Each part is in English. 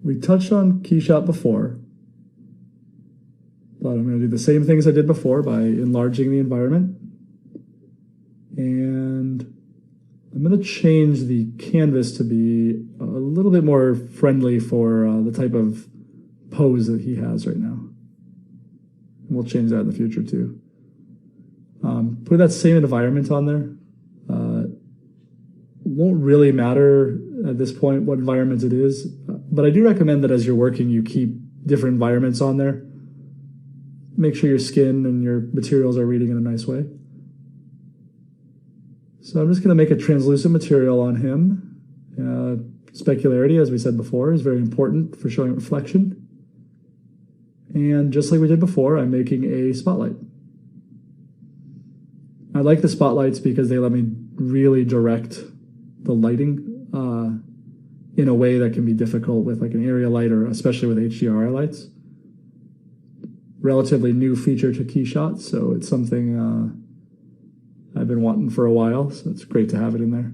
we touched on KeyShot before, but I'm going to do the same things I did before by enlarging the environment. And I'm going to change the canvas to be a little bit more friendly for the type of pose that he has right now. And we'll change that in the future too. Put that same environment on there. Won't really matter at this point what environment it is, but I do recommend that as you're working, you keep different environments on there. Make sure your skin and your materials are reading in a nice way. So I'm just going to make a translucent material on him. Specularity, as we said before, is very important for showing reflection. And just like we did before, I'm making a spotlight. I like the spotlights because they let me really direct the lighting in a way that can be difficult with like an area light or especially with HDRI lights. Relatively new feature to KeyShot, so it's something I've been wanting for a while, so it's great to have it in there.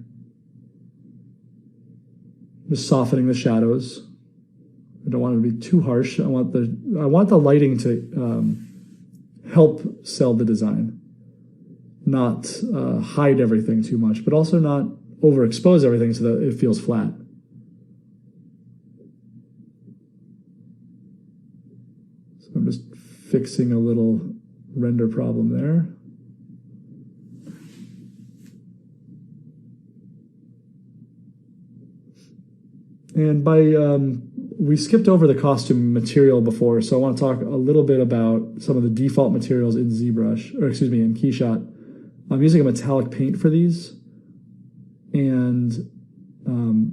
Just softening the shadows. I don't want it to be too harsh. I want the lighting to help sell the design, not hide everything too much, but also not overexpose everything so that it feels flat. So I'm just fixing a little render problem there. And we skipped over the costume material before, so I want to talk a little bit about some of the default materials in ZBrush, or excuse me, in KeyShot. I'm using a metallic paint for these, and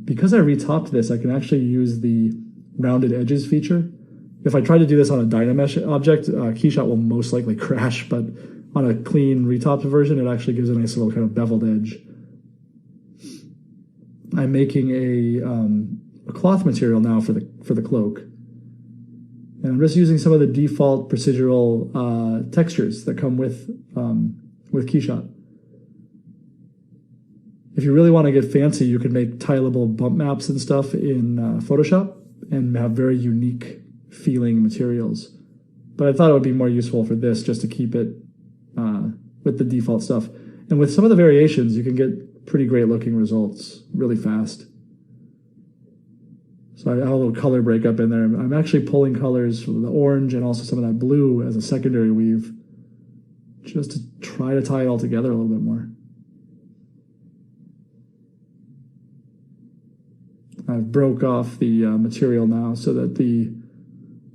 because I retopped this, I can actually use the rounded edges feature. If I try to do this on a Dynamesh object, KeyShot will most likely crash, but on a clean retopped version, it actually gives a nice little kind of beveled edge. I'm making a cloth material now for the cloak, and I'm just using some of the default procedural textures that come with KeyShot. If you really want to get fancy, you can make tileable bump maps and stuff in Photoshop and have very unique feeling materials. But I thought it would be more useful for this just to keep it with the default stuff. And with some of the variations, you can get pretty great looking results really fast. So I have a little color breakup in there. I'm actually pulling colors from the orange and also some of that blue as a secondary weave just to try to tie it all together a little bit more. I've broke off the material now so that the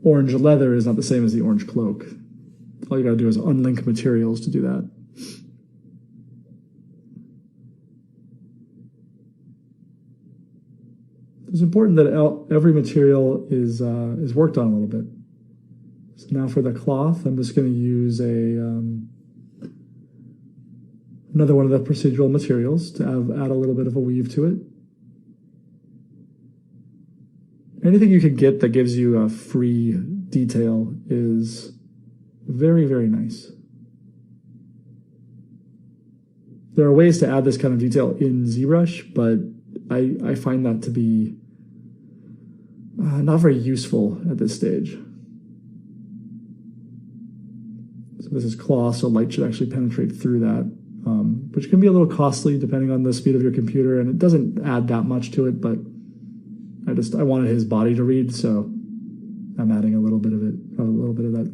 orange leather is not the same as the orange cloak. All you gotta do is unlink materials to do that. It's important that every material is worked on a little bit. So now for the cloth, I'm just going to use another one of the procedural materials to add a little bit of a weave to it. Anything you can get that gives you a free detail is very, very nice. There are ways to add this kind of detail in ZBrush, but I find that to be not very useful at this stage. So this is cloth, so light should actually penetrate through that, which can be a little costly depending on the speed of your computer, and it doesn't add that much to it, but I wanted his body to read, so I'm adding a little bit of that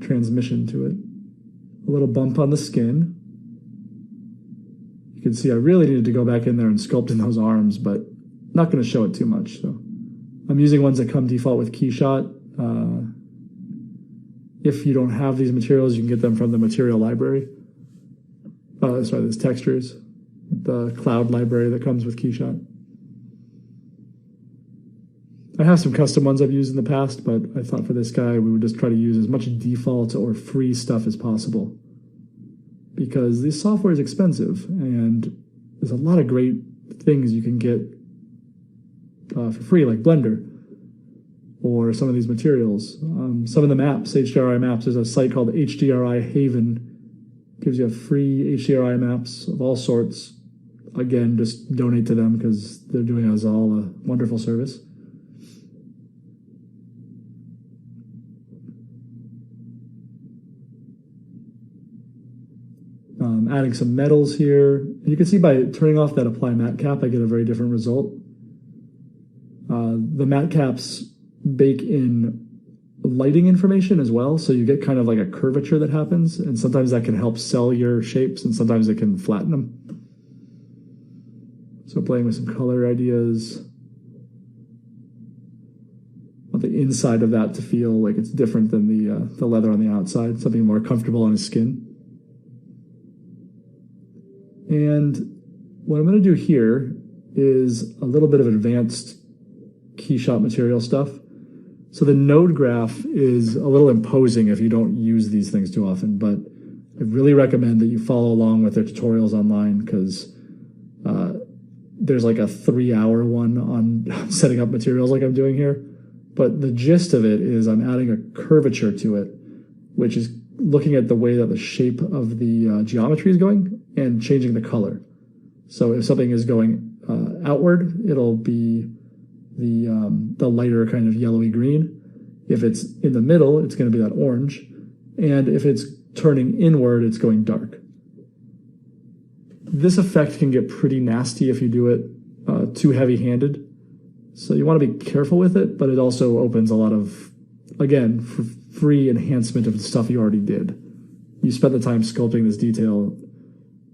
transmission to it. A little bump on the skin. You can see I really needed to go back in there and sculpt in those arms, but not going to show it too much. So I'm using ones that come default with KeyShot. If you don't have these materials, you can get them from the material library. There's textures, the cloud library that comes with KeyShot. I have some custom ones I've used in the past, but I thought for this guy, we would just try to use as much default or free stuff as possible, because this software is expensive and there's a lot of great things you can get for free, like Blender or some of these materials. Some of the maps, HDRI maps, there's a site called HDRI Haven. Gives you free HDRI maps of all sorts, again, just donate to them because they're doing us all a wonderful service. Adding some metals here. And you can see by turning off that apply matte cap, I get a very different result. The matte caps bake in lighting information as well, so you get kind of like a curvature that happens, and sometimes that can help sell your shapes, and sometimes it can flatten them. So playing with some color ideas. I want the inside of that to feel like it's different than the leather on the outside, something more comfortable on his skin. And what I'm going to do here is a little bit of advanced Keyshot material stuff. So the node graph is a little imposing if you don't use these things too often, but I really recommend that you follow along with their tutorials online because there's like a 3-hour one on setting up materials like I'm doing here. But the gist of it is I'm adding a curvature to it, which is looking at the way that the shape of the geometry is going and changing the color. So if something is going outward, it'll be the lighter kind of yellowy green. If it's in the middle, it's going to be that orange. And if it's turning inward, it's going dark. This effect can get pretty nasty if you do it too heavy-handed. So you want to be careful with it, but it also opens a lot of, again, free enhancement of the stuff you already did. You spent the time sculpting this detail.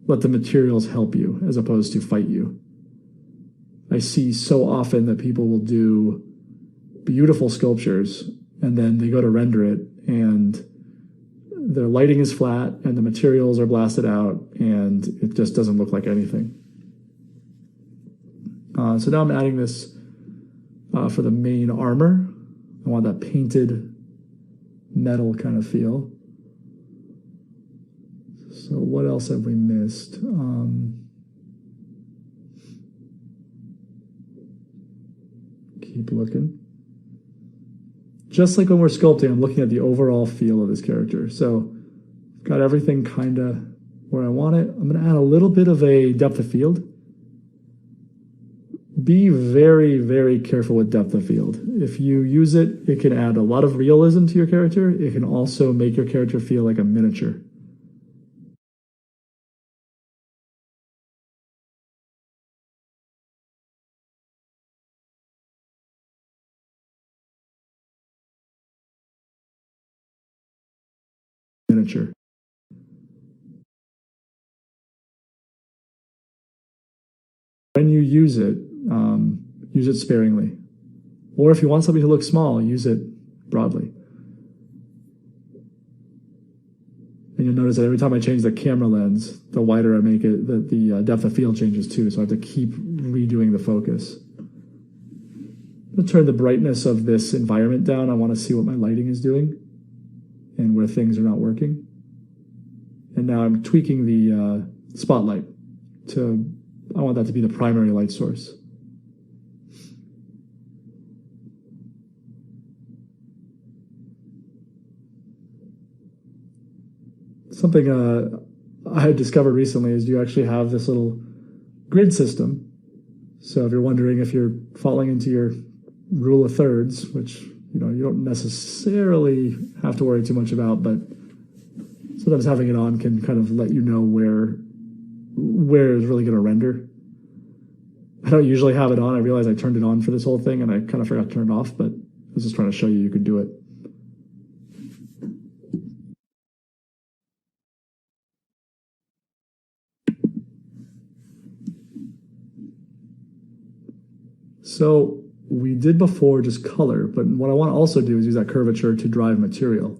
Let the materials help you as opposed to fight you. I see so often that people will do beautiful sculptures and then they go to render it and their lighting is flat and the materials are blasted out and it just doesn't look like anything. So now I'm adding this for the main armor. I want that painted metal kind of feel. So what else have we missed? Keep looking. Just like when we're sculpting, I'm looking at the overall feel of this character. So got everything kind of where I want it. I'm going to add a little bit of a depth of field. Be very, very careful with depth of field. If you use it, it can add a lot of realism to your character. It can also make your character feel like a miniature. When you use it sparingly. Or if you want something to look small, use it broadly. And you'll notice that every time I change the camera lens, the wider I make it, the depth of field changes too, so I have to keep redoing the focus. I'm going to turn the brightness of this environment down. I want to see what my lighting is doing and where things are not working. And now I'm tweaking the spotlight I want that to be the primary light source. Something I had discovered recently is you actually have this little grid system. So if you're wondering if you're falling into your rule of thirds, which you don't necessarily have to worry too much about, but sometimes having it on can kind of let you know where it's really going to render. I don't usually have it on. I realized I turned it on for this whole thing and I kind of forgot to turn it off, but I was just trying to show you could do it. So we did before just color, but what I want to also do is use that curvature to drive material,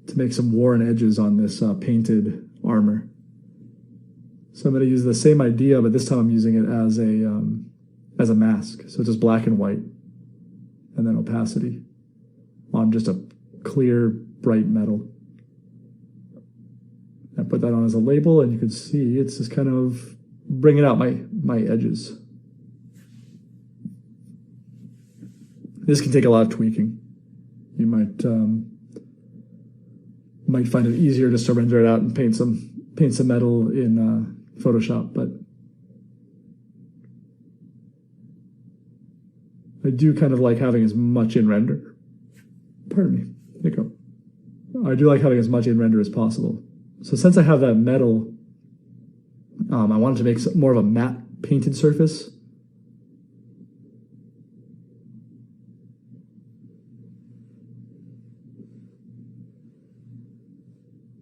to make some worn edges on this painted armor. So I'm going to use the same idea, but this time I'm using it as a mask. So just black and white, and then opacity on just a clear, bright metal. I put that on as a label, and you can see it's just kind of bringing out my edges. This can take a lot of tweaking. You might find it easier just to render it out and paint some metal in Photoshop, but I do kind of like having as much in render. Pardon me, hiccup. I do like having as much in render as possible. So since I have that metal, I wanted to make more of a matte painted surface.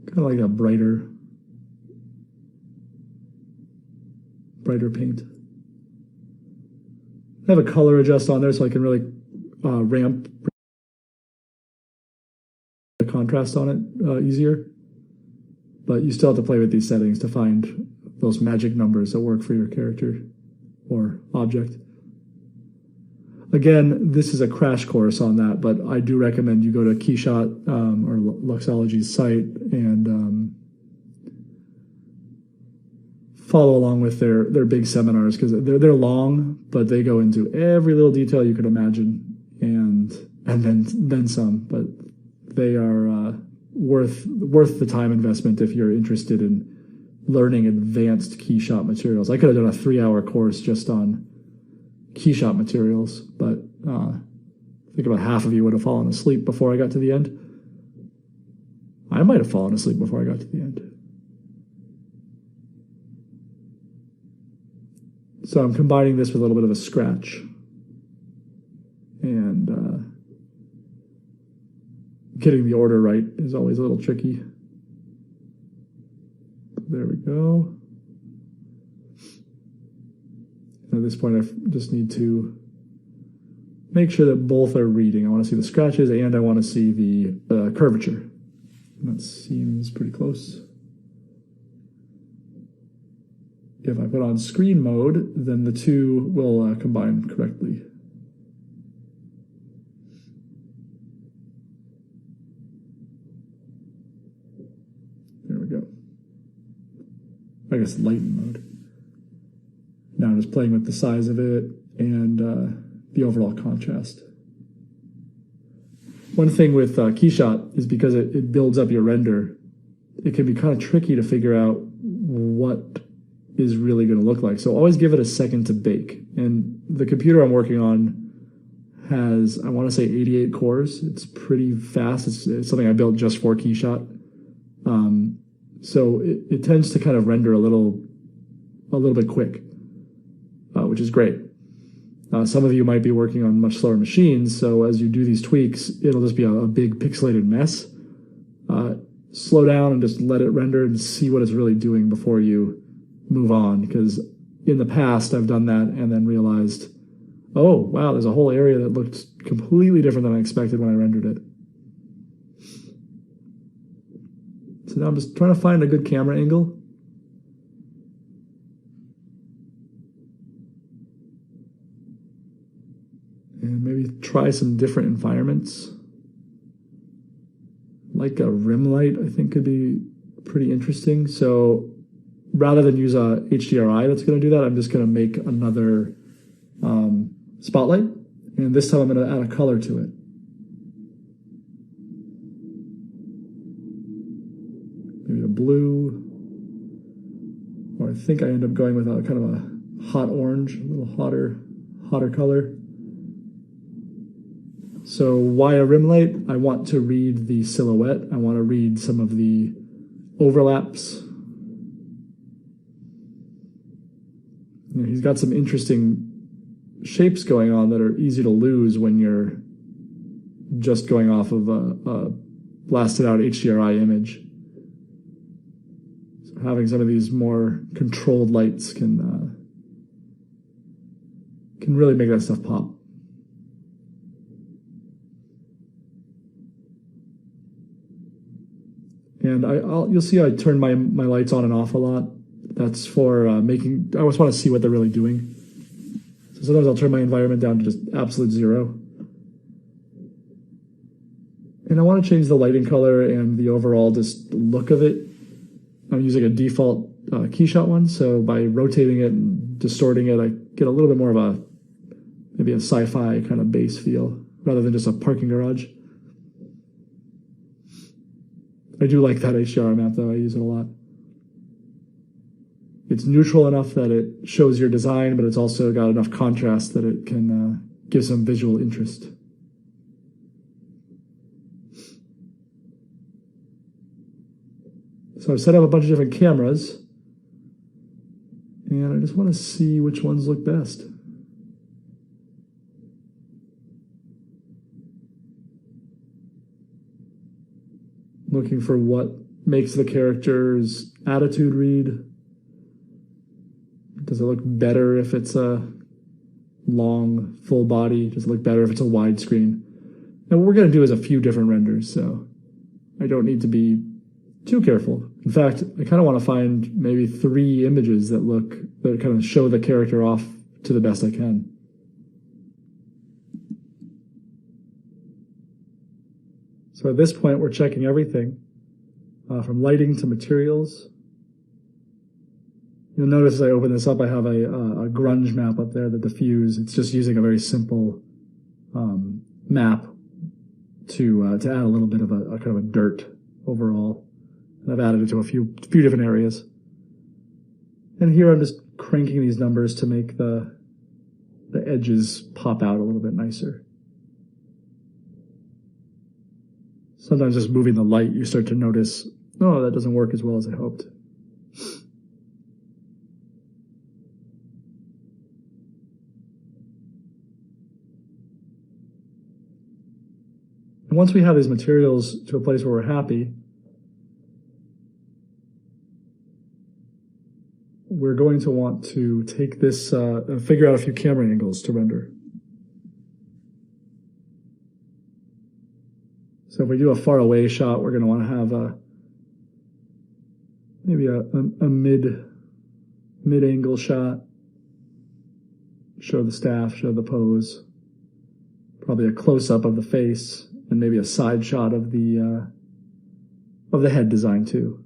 Kind of like a brighter paint. I have a color adjust on there so I can really ramp the contrast on it easier. But you still have to play with these settings to find those magic numbers that work for your character or object. Again, this is a crash course on that, but I do recommend you go to Keyshot or Luxology's site and follow along with their big seminars, because they're long, but they go into every little detail you could imagine and then some. But they are worth the time investment if you're interested in learning advanced Keyshot materials. I could have done a 3-hour course just on Keyshot materials, but I think about half of you would have fallen asleep before I got to the end. I might have fallen asleep before I got to the end. So I'm combining this with a little bit of a scratch. And getting the order right is always a little tricky. There we go. At this point, I just need to make sure that both are reading. I want to see the scratches and I want to see the curvature. That seems pretty close. If I put on screen mode, then the two will combine correctly. There we go. I guess lighten mode. Now I'm just playing with the size of it and the overall contrast. One thing with Keyshot is because it builds up your render, it can be kind of tricky to figure out what is really going to look like. So always give it a second to bake. And the computer I'm working on has, I want to say 88 cores. It's pretty fast. It's something I built just for Keyshot. So it tends to kind of render a little bit quick, which is great. Some of you might be working on much slower machines, so as you do these tweaks, it'll just be a big pixelated mess. Slow down and just let it render and see what it's really doing before you move on, because in the past I've done that and then realized, oh, wow, there's a whole area that looked completely different than I expected when I rendered it. So now I'm just trying to find a good camera angle. And maybe try some different environments. Like a rim light, I think could be pretty interesting. So rather than use a HDRI that's going to do that, I'm just going to make another spotlight. And this time I'm going to add a color to it. Maybe a blue. Or I think I end up going with a kind of a hot orange, a little hotter color. So why a rim light? I want to read the silhouette. I want to read some of the overlaps. You know, he's got some interesting shapes going on that are easy to lose when you're just going off of a blasted out HDRI image. So having some of these more controlled lights can really make that stuff pop. And you'll see I turn my lights on and off a lot. That's for I always want to see what they're really doing. So sometimes I'll turn my environment down to just absolute 0. And I want to change the lighting color and the overall just look of it. I'm using a default Keyshot one, so by rotating it and distorting it, I get a little bit more of maybe a sci-fi kind of bass feel, rather than just a parking garage. I do like that HDR map, though. I use it a lot. it's neutral enough that it shows your design, but it's also got enough contrast that it can give some visual interest. So I've set up a bunch of different cameras, and I just want to see which ones look best. Looking for what makes the character's attitude read. Does it look better if it's a long, full body? Does it look better if it's a widescreen? And what we're going to do is a few different renders, so I don't need to be too careful. In fact, I kind of want to find maybe 3 images that kind of show the character off to the best I can. So at this point, we're checking everything from lighting to materials. You'll notice as I open this up, I have a grunge map up there, the diffuse. It's just using a very simple map to add a little bit of a kind of a dirt overall. And I've added it to a few different areas. And here I'm just cranking these numbers to make the edges pop out a little bit nicer. Sometimes just moving the light, you start to notice, oh, that doesn't work as well as I hoped. And once we have these materials to a place where we're happy, we're going to want to take this, figure out a few camera angles to render. So if we do a far away shot, we're going to want to have maybe a mid-angle shot. Show the staff, show the pose. Probably a close-up of the face, and maybe a side shot of the head design too.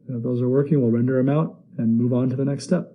And if those are working, we'll render them out and move on to the next step.